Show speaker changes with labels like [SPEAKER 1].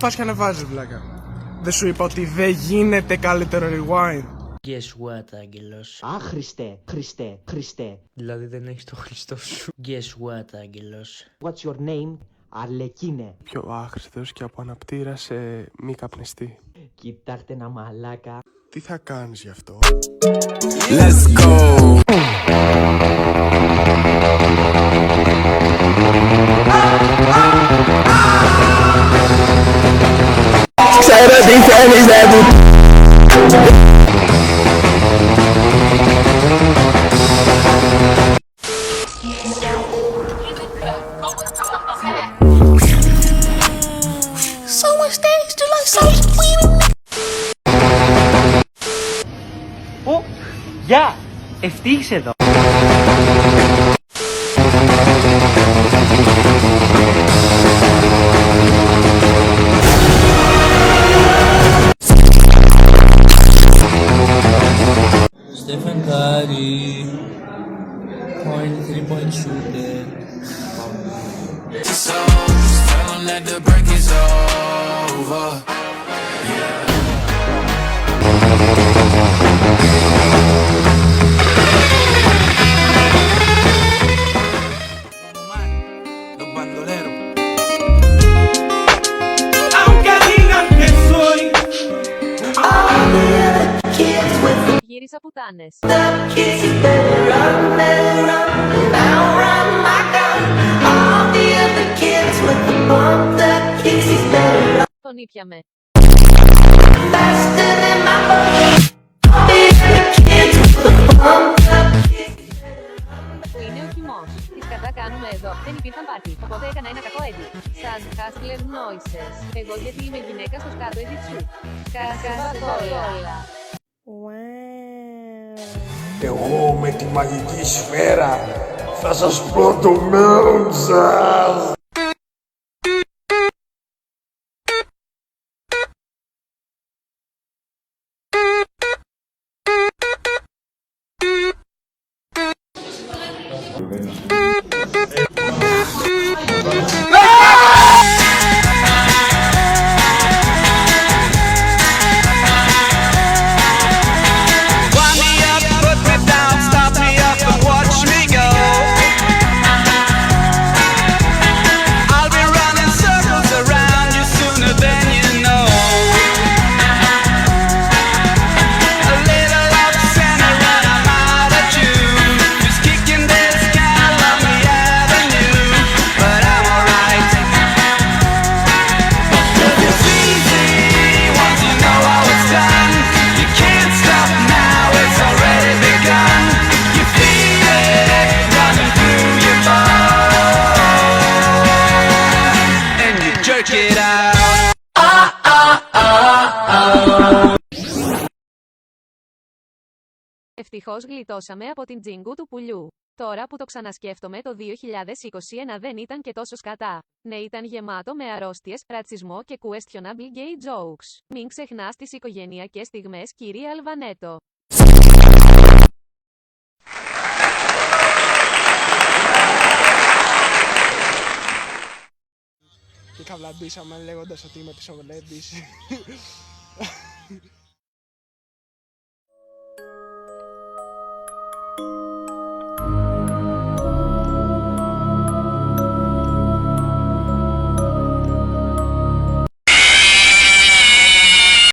[SPEAKER 1] πας και ανεβάζεις, βλάκα. Δεν σου είπα ότι δεν γίνεται καλύτερο rewind?
[SPEAKER 2] Guess what, Άγγελος?
[SPEAKER 3] Χριστέ.
[SPEAKER 2] Δηλαδή δεν έχεις το Χριστό σου. Guess what, Άγγελος?
[SPEAKER 3] What's your name? Αρλεκίνε.
[SPEAKER 1] Πιο άχρηστος και από αναπτήρα σε μη καπνιστή.
[SPEAKER 3] Κοιτάξτε ένα μαλάκα.
[SPEAKER 1] Τι θα κάνεις γι' αυτό? Let's go! Ξέρω τι θέλεις, δεν μου...
[SPEAKER 4] Γεια! Ευτύχης εδώ!
[SPEAKER 2] Stephen Curry, three-point shooter.
[SPEAKER 5] So just tell them that the break is over. Los bandoleros. Aunque digan que soy
[SPEAKER 6] Γύρισα πουτάνες. Τον ήπιαμε. Που είναι ο χυμός. Τι κατά κάνουμε εδώ? Δεν υπήρχαν πάρτι, οπότε έκανα ένα κακό edit. Σαν Hustler Noises. Εγώ γιατί είμαι γυναίκα στο σκάτω edit σου. Κασεβατόλα.
[SPEAKER 7] Εγώ με τη μαγική σφαίρα θα σας πω το μέλλον σας.
[SPEAKER 6] Ευτυχώς γλιτώσαμε από την τζίνγκου του πουλιού. Τώρα που το ξανασκέφτομαι, το 2021 δεν ήταν και τόσο σκατά. Ναι, ήταν γεμάτο με αρρώστιες, ρατσισμό και questionable gay jokes. Μην ξεχνάς τις οικογενειακές στιγμές, κύριε Αλβανέτο.
[SPEAKER 1] Και καβλαντήσαμε λέγοντας ότι είμαι πισωγλέντης.